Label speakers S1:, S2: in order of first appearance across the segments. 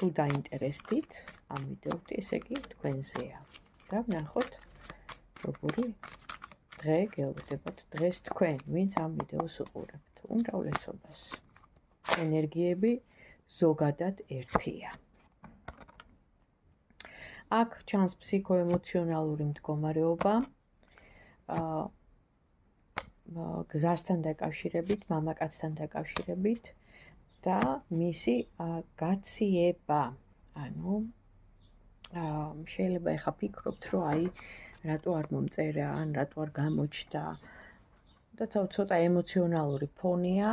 S1: თუ დაინტერესდით ამ ვიდეოთი, ესე იგი თქვენზეა. და ვნახოთ როგორი დღე გელოდებათ დღეს თქვენ, ვინც ამ ვიდეოს უყურებთ. უმრავლესობას ენერგიები ზოგადად ერთია. აქ ჩანს ფსიქოემოციონალური მდგომარეობა, გზასთან დაკავშირებით, მამაკაცთან დაკავშირებით და მისი გაციება. ანუ შეიძლება ეხა ფიქრობთ, რომ აი რატო არ მომწერა, ან რატო არ გამოჩნდა. და ცოტა ემოციონალური ფონია,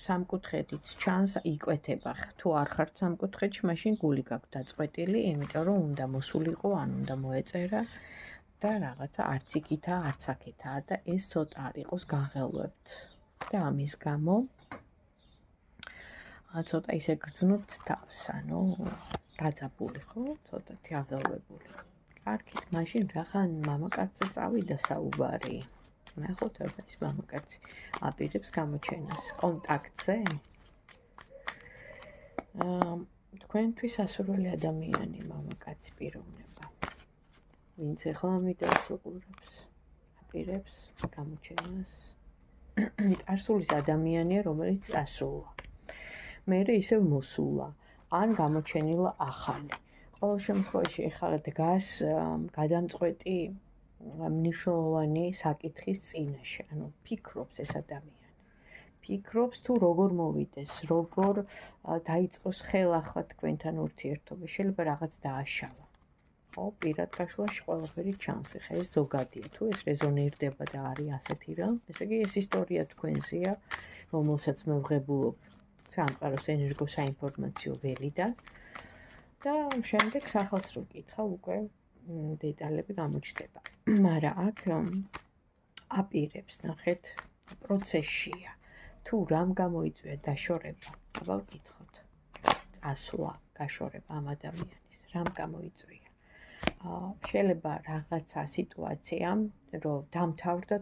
S1: სამკუთხედიც ჩანს, იკვეთება. თუ არ ხართ სამკუთხედში, მაშინ გული გაქვთ დაწყვეტილი, იმიტომ რომ უნდა მოსულიყო, ან უნდა მოეწერა და რაღაცა არც იქითაა, არც აქეთაა და ეს ცოტა არ იყოს გაღელვებთ. და ამის გამო ცოტა ისე გრძნობთ თავს, ანუ დაძაბული ხო, ცოტათი აღელვებული. კარგით, მაშინ რახან მამაკაცზე წავიდა საუბარი. ნახოთ, აბა ის მამაკაცი აპირებს გამოჩენას კონტაქტზე. თქვენთვის ასურველი ადამიანი მამაკაცი პიროვნება. ვინც ახლა ამ ვიდეოს უყურებს, აპირებს გამოჩენას. წარსულის ადამიანია, რომელიც წასულა. მერე ისევ მოსულა, ან გამოჩენილა ახალი. ყოველ შემთხვევაში ეხლა დგას გადამწყვეტი მნიშვნელოვანი საკითხის წინაშე, ანუ ფიქრობს ეს ადამიანი. ფიქრობს თუ როგორ მოვიდეს, როგორ დაიწყოს ხელახლა თქვენთან ურთიერთობა, შეიძლება რაღაც დააშალა. ხო, პირად გაშლაში ყველაფერი ჩანს, ეხლა ეს ზოგადია, თუ ეს რეზონირდება და არის ასეთი რამ, ესე იგი ეს ისტორია თქვენზეა, რომელსაც მე ვღებულობ სამყაროს ენერგოსაინფორმაციო ველიდან და შემდეგ სახელს რო კითხავ, უკვე დეტალები გამოჩნდება. მაგრამ აქ აპირებს, ნახეთ, პროცესშია. თუ რამ გამოიწვია დაშორება, აბა ვკითხოთ. წასვლა, გაშორება ამ ადამიანის, რამ გამოიწვია? შეიძლება რაღაცა სიტუაციამ, რომ დამთავრდა